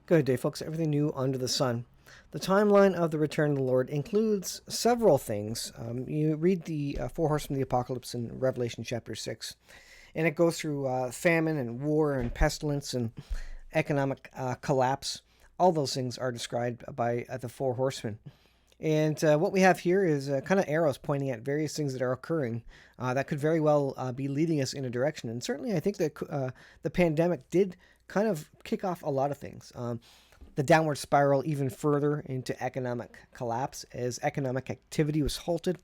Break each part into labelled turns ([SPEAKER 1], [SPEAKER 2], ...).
[SPEAKER 1] Good day, folks. Everything new under the sun. The timeline of the return of the Lord includes several things. You read the four horsemen of the apocalypse in Revelation chapter 6, and it goes through famine and war and pestilence and economic collapse. All those things are described by the four horsemen. And what we have here is kind of arrows pointing at various things that are occurring that could very well be leading us in a direction. And certainly, I think that the pandemic did kind of kick off a lot of things. The downward spiral even further into economic collapse as economic activity was halted,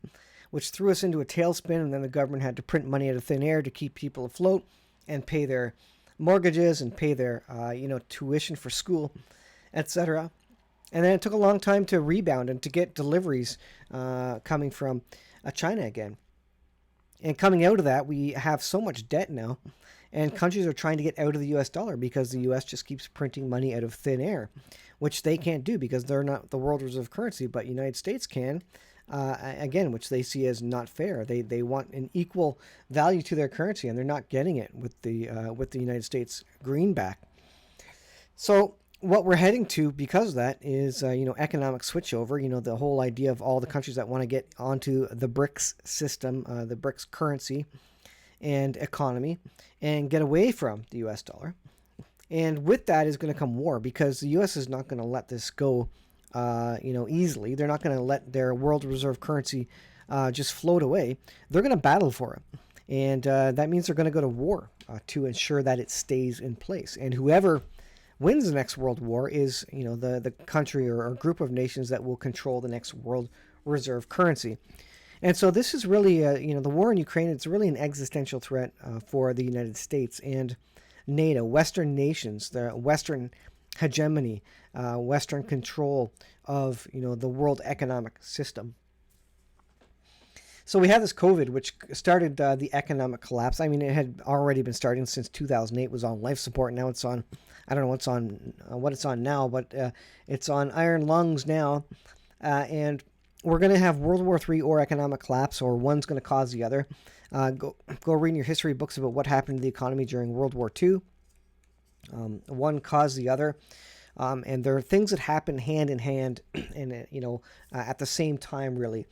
[SPEAKER 1] which threw us into a tailspin, and then the government had to print money out of thin air to keep people afloat and pay their mortgages and pay their tuition for school, etc. And then it took a long time to rebound and to get deliveries coming from China again. And coming out of that, we have so much debt now, and countries are trying to get out of the U.S. dollar because the U.S. just keeps printing money out of thin air, which they can't do because they're not the world reserve currency, but United States can, again, which they see as not fair. They want an equal value to their currency, and they're not getting it with the United States greenback. So what we're heading to because of that is, economic switchover. The whole idea of all the countries that want to get onto the BRICS system, the BRICS currency and economy, and get away from the U.S. dollar. And with that is going to come war, because the U.S. is not going to let this go, easily. They're not going to let their world reserve currency just float away. They're going to battle for it. And that means they're going to go to war to ensure that it stays in place. And whoever wins the next world war is, the country or group of nations that will control the next world reserve currency. And so this is really, the war in Ukraine, it's really an existential threat for the United States and NATO, Western nations, the Western hegemony, Western control of, the world economic system. So we have this COVID, which started the economic collapse. I mean, it had already been starting since 2008. It was on life support. Now it's on, I don't know what it's on now, but it's on iron lungs now. And we're going to have World War III or economic collapse, or one's going to cause the other. Go read in your history books about what happened to the economy during World War II. One caused the other. And there are things that happen hand in hand and, at the same time, really.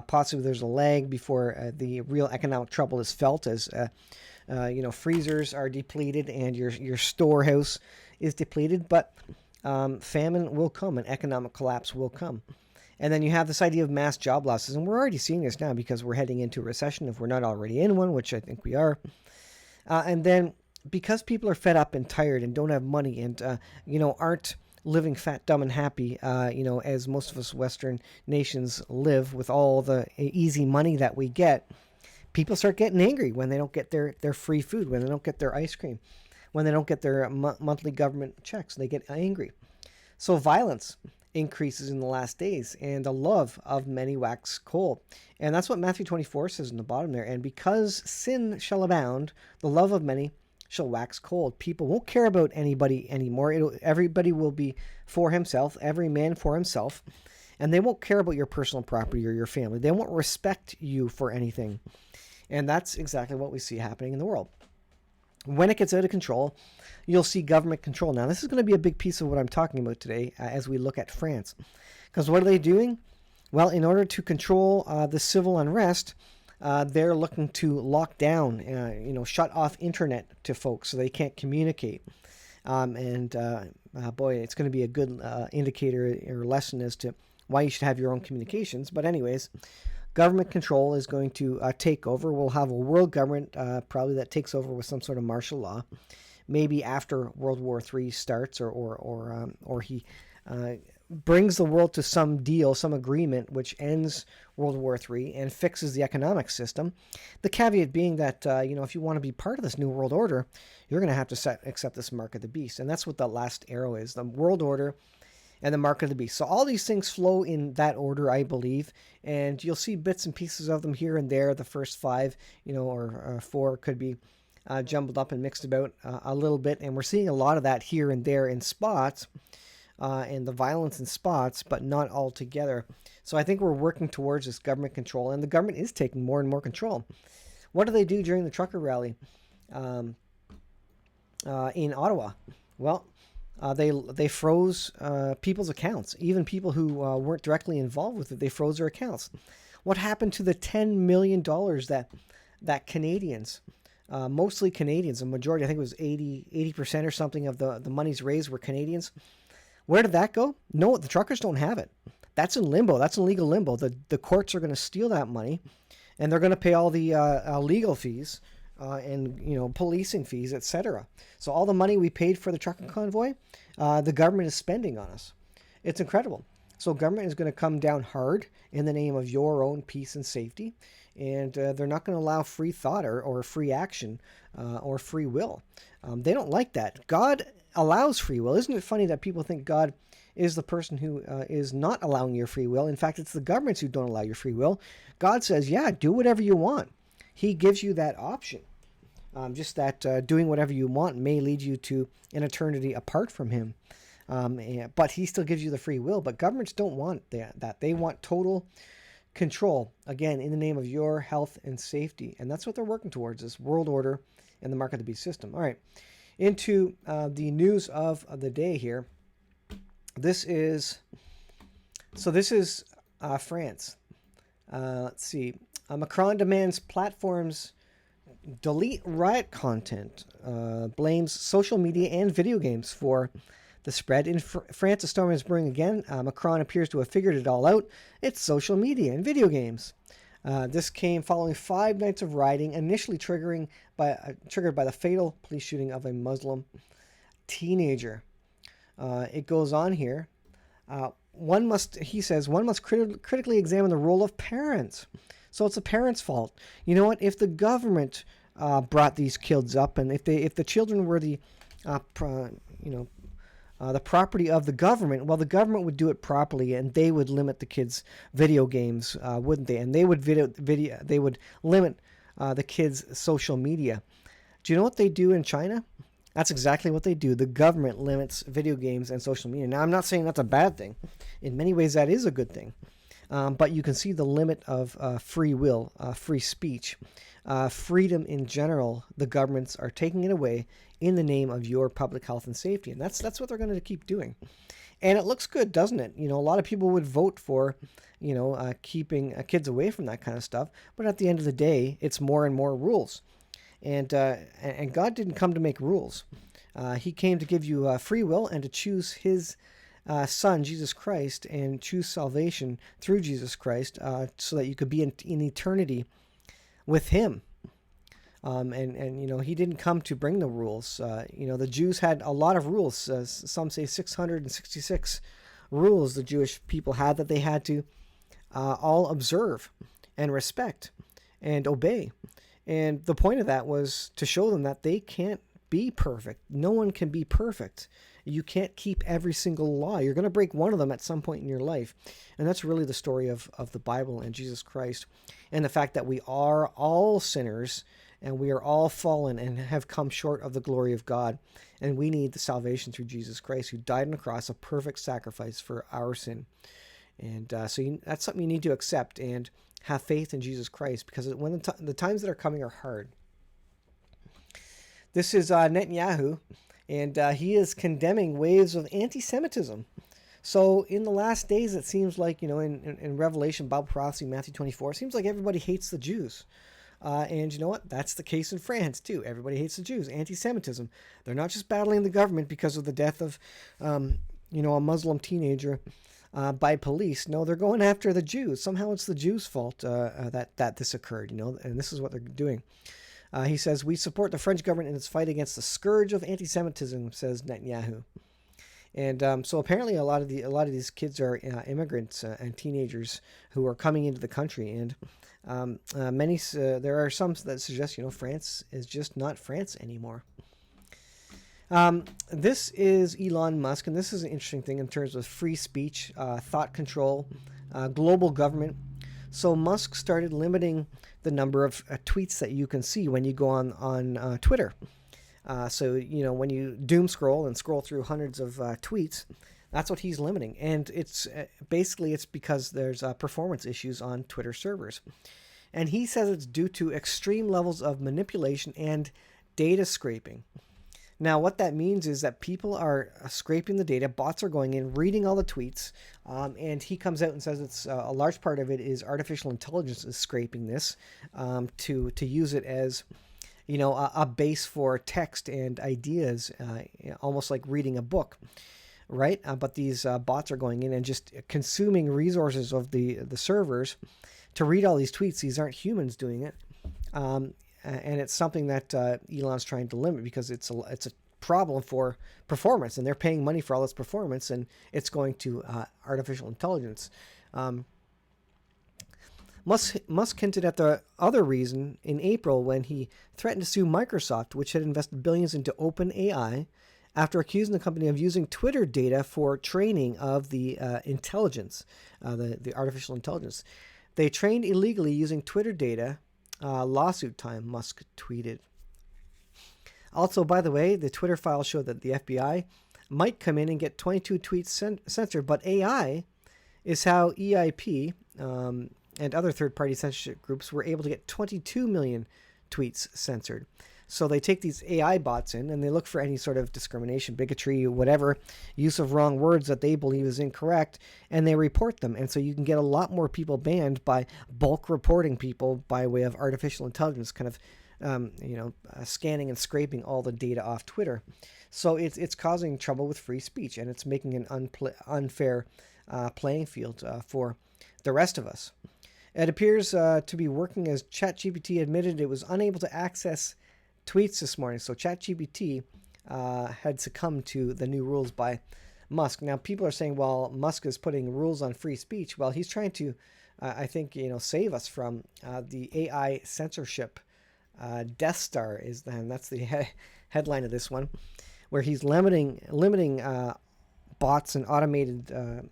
[SPEAKER 1] Possibly there's a lag before the real economic trouble is felt as, freezers are depleted and your storehouse is depleted. But famine will come and economic collapse will come. And then you have this idea of mass job losses. And we're already seeing this now because we're heading into a recession if we're not already in one, which I think we are. And then because people are fed up and tired and don't have money and, aren't living fat, dumb, and happy, as most of us Western nations live with all the easy money that we get, people start getting angry when they don't get their free food, when they don't get their ice cream, when they don't get their monthly government checks. They get angry. So violence increases in the last days, and the love of many wax cold. And that's what Matthew 24 says in the bottom there. And because sin shall abound, the love of many shall wax cold. People won't care about anybody anymore. Everybody will be for himself, every man for himself, and they won't care about your personal property or your family. They won't respect you for anything. And that's exactly what we see happening in the world. When it gets out of control, you'll see government control. Now, this is going to be a big piece of what I'm talking about today as we look at France. Because what are they doing? Well, in order to control the civil unrest, they're looking to lock down, shut off internet to folks so they can't communicate. Boy, it's going to be a good indicator or lesson as to why you should have your own communications. But anyways, government control is going to take over. We'll have a world government probably that takes over with some sort of martial law, maybe after World War III starts, or he brings the world to some deal, some agreement, which ends World War III and fixes the economic system. The caveat being that, if you want to be part of this new world order, you're going to have to accept this mark of the beast. And that's what the last arrow is, the world order and the mark of the beast. So all these things flow in that order, I believe, and you'll see bits and pieces of them here and there. The first five, or four could be jumbled up and mixed about a little bit, and we're seeing a lot of that here and there in spots, and the violence in spots, but not all together. So I think we're working towards this government control, and the government is taking more and more control. What do they do during the trucker rally in Ottawa? Well, They froze people's accounts, even people who weren't directly involved with it. They froze their accounts. What happened to the $10 million that Canadians, mostly Canadians, a majority, I think it was 80% or something of the monies raised were Canadians. Where did that go? No, the truckers don't have it. That's in limbo. That's in legal limbo. The courts are going to steal that money, and they're going to pay all the legal fees and policing fees, etc. So all the money we paid for the trucking convoy, the government is spending on us. It's incredible. So government is going to come down hard in the name of your own peace and safety, and they're not going to allow free thought or free action or free will. They don't like that. God allows free will. Isn't it funny that people think God is the person who is not allowing your free will? In fact, it's the governments who don't allow your free will. God says, yeah, do whatever you want. He gives you that option. Just that doing whatever you want may lead you to an eternity apart from him. But he still gives you the free will. But governments don't want that. They want total control, again, in the name of your health and safety. And that's what they're working towards, this world order and the mark of the beast system. All right, into the news of the day here. This is France. Let's see. Macron demands platforms delete riot content, blames social media and video games for the spread. In France, a storm is brewing again. Macron appears to have figured it all out. It's social media and video games. This came following 5 nights of rioting, initially triggered by the fatal police shooting of a Muslim teenager. It goes on here. He says, one must critically examine the role of parents. So it's the parents' fault. You know what? If the government brought these kids up, and if the children were the property of the government, well, the government would do it properly, and they would limit the kids' video games, wouldn't they? And they would they would limit the kids' social media. Do you know what they do in China? That's exactly what they do. The government limits video games and social media. Now, I'm not saying that's a bad thing. In many ways, that is a good thing. But you can see the limit of free will, free speech, freedom in general. The governments are taking it away in the name of your public health and safety. And that's what they're going to keep doing. And it looks good, doesn't it? A lot of people would vote for, keeping kids away from that kind of stuff. But at the end of the day, it's more and more rules. And God didn't come to make rules. He came to give you free will and to choose his Son, Jesus Christ, and choose salvation through Jesus Christ so that you could be in eternity with him. He didn't come to bring the rules. The Jews had a lot of rules. Some say 666 rules the Jewish people had that they had to all observe and respect and obey. And the point of that was to show them that they can't be perfect. No one can be perfect. You can't keep every single law. You're going to break one of them at some point in your life. And that's really the story of the Bible and Jesus Christ, and the fact that we are all sinners and we are all fallen and have come short of the glory of God. And we need the salvation through Jesus Christ, who died on the cross, a perfect sacrifice for our sin. And that's something you need to accept and have faith in Jesus Christ, because when the times that are coming are hard. This is Netanyahu, and he is condemning waves of anti-Semitism. So in the last days, it seems like, in Revelation, Bible prophecy, Matthew 24, it seems like everybody hates the Jews. And you know what? That's the case in France, too. Everybody hates the Jews. Anti-Semitism. They're not just battling the government because of the death of, a Muslim teenager by police. No, they're going after the Jews. Somehow it's the Jews' fault that this occurred, and this is what they're doing. He says, we support the French government in its fight against the scourge of anti-Semitism, says Netanyahu. And so apparently a lot of these kids are immigrants and teenagers who are coming into the country. And there are some that suggest, France is just not France anymore. This is Elon Musk, and this is an interesting thing in terms of free speech, thought control, global government. So Musk started limiting the number of tweets that you can see when you go on Twitter. So when you doom scroll and scroll through hundreds of tweets, that's what he's limiting. And it's because there's performance issues on Twitter servers. And he says it's due to extreme levels of manipulation and data scraping. Now, what that means is that people are scraping the data, bots are going in, reading all the tweets, and he comes out and says it's a large part of it is artificial intelligence is scraping this to use it as, a base for text and ideas, almost like reading a book, right? But these bots are going in and just consuming resources of the servers to read all these tweets. These aren't humans doing it. And it's something that Elon's trying to limit because it's a problem for performance, and they're paying money for all this performance, and it's going to artificial intelligence. Musk hinted at the other reason in April when he threatened to sue Microsoft, which had invested billions into OpenAI, after accusing the company of using Twitter data for training of the intelligence, the artificial intelligence. They trained illegally using Twitter data. Lawsuit time, Musk tweeted. Also, by the way, the Twitter files show that the FBI might come in and get 22 tweets censored, but AI is how EIP and other third-party censorship groups were able to get 22 million tweets censored. So they take these AI bots in and they look for any sort of discrimination, bigotry, whatever, use of wrong words that they believe is incorrect, and they report them. And so you can get a lot more people banned by bulk reporting people by way of artificial intelligence, kind of, scanning and scraping all the data off Twitter. So it's causing trouble with free speech, and it's making an unfair playing field for the rest of us. It appears to be working, as ChatGPT admitted it was unable to access tweets this morning. So ChatGPT had succumbed to the new rules by Musk. Now, people are saying, well, Musk is putting rules on free speech. Well, he's trying to, I think, save us from the AI censorship. Death Star and that's the headline of this one, where he's limiting bots and automated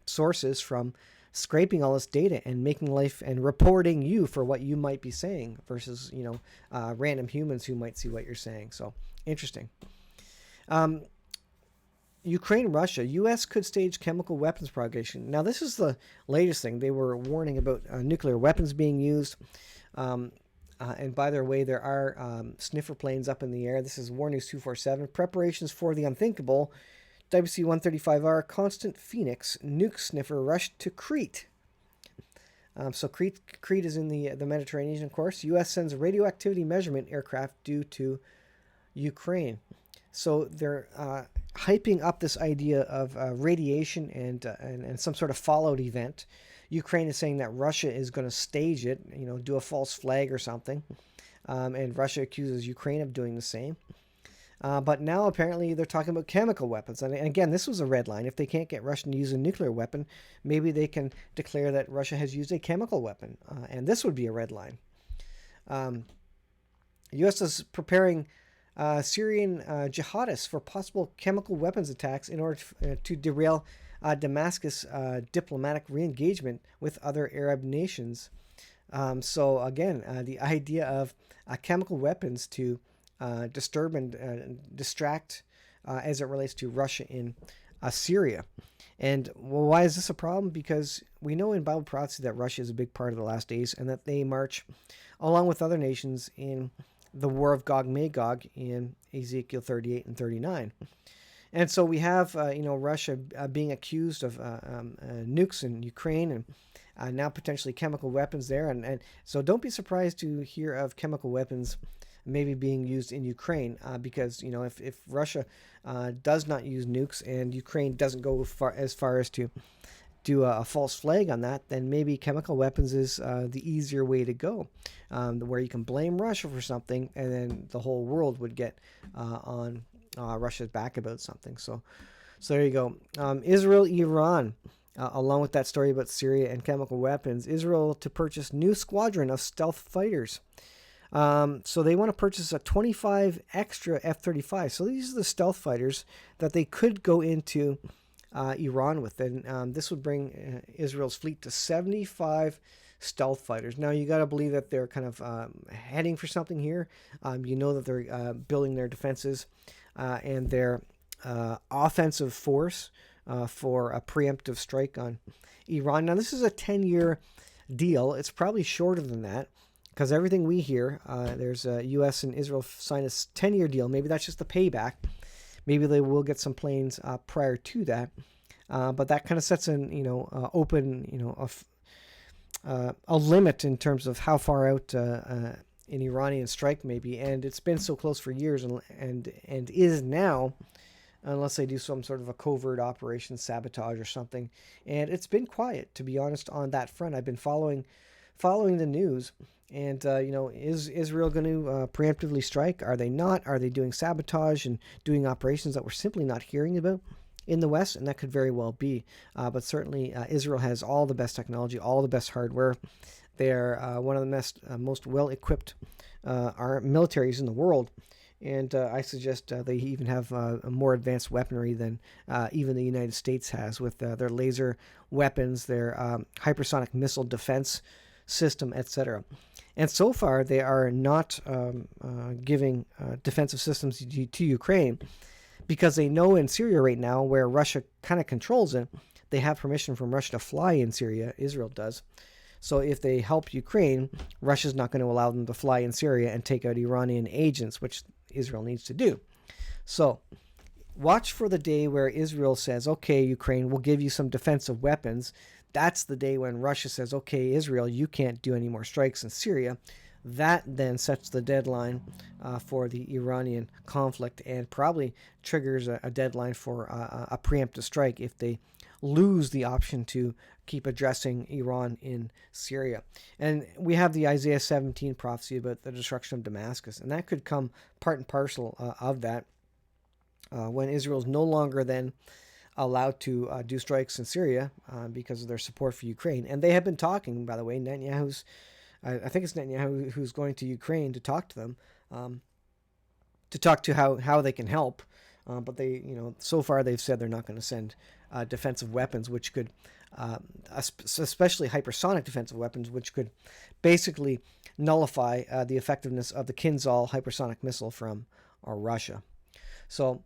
[SPEAKER 1] sources from scraping all this data and making life and reporting you for what you might be saying versus, random humans who might see what you're saying. So interesting. Ukraine, Russia, U.S. could stage chemical weapons propagation. Now, this is the latest thing. They were warning about nuclear weapons being used. And by their way, there are sniffer planes up in the air. This is War News 247. Preparations for the unthinkable. WC-135R Constant Phoenix nuke sniffer rushed to Crete. So Crete is in the Mediterranean, of course. U.S. sends radioactivity measurement aircraft due to Ukraine. So they're hyping up this idea of radiation and some sort of fallout event. Ukraine is saying that Russia is going to stage it, do a false flag or something. And Russia accuses Ukraine of doing the same. But now apparently they're talking about chemical weapons. And again, this was a red line. If they can't get Russia to use a nuclear weapon, maybe they can declare that Russia has used a chemical weapon. And this would be a red line. U.S. is preparing Syrian jihadists for possible chemical weapons attacks in order to derail Damascus' diplomatic re-engagement with other Arab nations. So again, the idea of chemical weapons to disturb and distract as it relates to Russia in Syria. And why is this a problem? Because we know in Bible prophecy that Russia is a big part of the last days and that they march along with other nations in the war of Gog-Magog in Ezekiel 38 and 39. And so we have, Russia being accused of nukes in Ukraine and now potentially chemical weapons there. And so don't be surprised to hear of chemical weapons maybe being used in Ukraine because, if Russia does not use nukes and Ukraine doesn't go as far as to do a false flag on that, then maybe chemical weapons is the easier way to go, where you can blame Russia for something and then the whole world would get on Russia's back about something. So there you go. Israel, Iran, along with that story about Syria and chemical weapons, Israel to purchase new squadron of stealth fighters. So they want to purchase a 25 extra F-35. So these are the stealth fighters that they could go into Iran with. And this would bring Israel's fleet to 75 stealth fighters. Now, you got to believe that they're kind of heading for something here. That they're building their defenses and their offensive force for a preemptive strike on Iran. Now, this is a 10-year deal. It's probably shorter than that because everything we hear, there's a U.S. and Israel signed a 10-year deal. Maybe that's just the payback. Maybe they will get some planes prior to that. But that kind of sets an, open, a limit in terms of how far out an Iranian strike may be. And it's been so close for years and is now, unless they do some sort of a covert operation, sabotage or something. And it's been quiet, to be honest, on that front. I've been following the news. And, is Israel going to preemptively strike? Are they not? Are they doing sabotage and doing operations that we're simply not hearing about in the West? And that could very well be. But certainly Israel has all the best technology, all the best hardware. They're one of the most well-equipped militaries in the world. And I suggest they even have a more advanced weaponry than even the United States has with their laser weapons, their hypersonic missile defense system, etc. And so far, they are not giving defensive systems to Ukraine because they know in Syria right now, where Russia kind of controls it, they have permission from Russia to fly in Syria. Israel does. So if they help Ukraine, Russia's not going to allow them to fly in Syria and take out Iranian agents, which Israel needs to do. So watch for the day where Israel says, okay, Ukraine, we'll give you some defensive weapons. That's the day when Russia says, okay, Israel, you can't do any more strikes in Syria. That then sets the deadline for the Iranian conflict and probably triggers a deadline for a preemptive strike if they lose the option to keep addressing Iran in Syria. And we have the Isaiah 17 prophecy about the destruction of Damascus, and that could come part and parcel of that when Israel is no longer then allowed to do strikes in Syria because of their support for Ukraine. And they have been talking, by the way, I think it's Netanyahu who's going to Ukraine to talk to them, to talk to how they can help. But they, so far they've said they're not going to send defensive weapons, which could, especially hypersonic defensive weapons, which could basically nullify the effectiveness of the Kinzhal hypersonic missile from Russia. So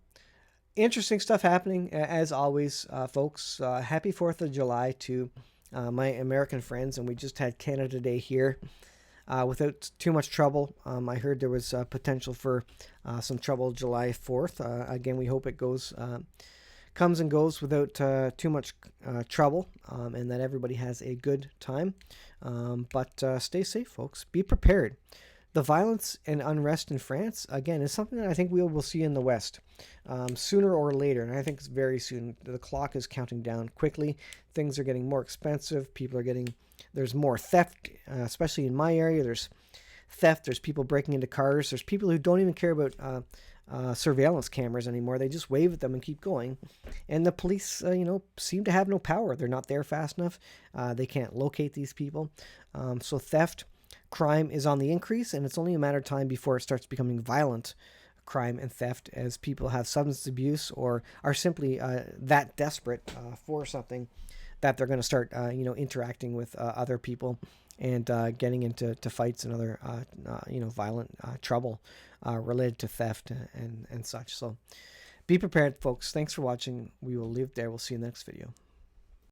[SPEAKER 1] interesting stuff happening, as always, folks. Happy 4th of July to my American friends, and we just had Canada Day here without too much trouble. I heard there was potential for some trouble July 4th. Again, we hope it comes and goes without too much trouble, and that everybody has a good time. But stay safe, folks. Be prepared. The violence and unrest in France, again, is something that I think we will see in the West sooner or later, and I think it's very soon. The clock is counting down quickly. Things are getting more expensive. There's more theft, especially in my area. There's theft. There's people breaking into cars. There's people who don't even care about surveillance cameras anymore. They just wave at them and keep going. And the police, seem to have no power. They're not there fast enough. They can't locate these people. So theft, crime is on the increase, and it's only a matter of time before it starts becoming violent crime and theft as people have substance abuse or are simply that desperate for something that they're going to start, interacting with other people and getting into fights and other, violent trouble related to theft and such. So be prepared, folks. Thanks for watching. We will leave it there. We'll see you in the next video.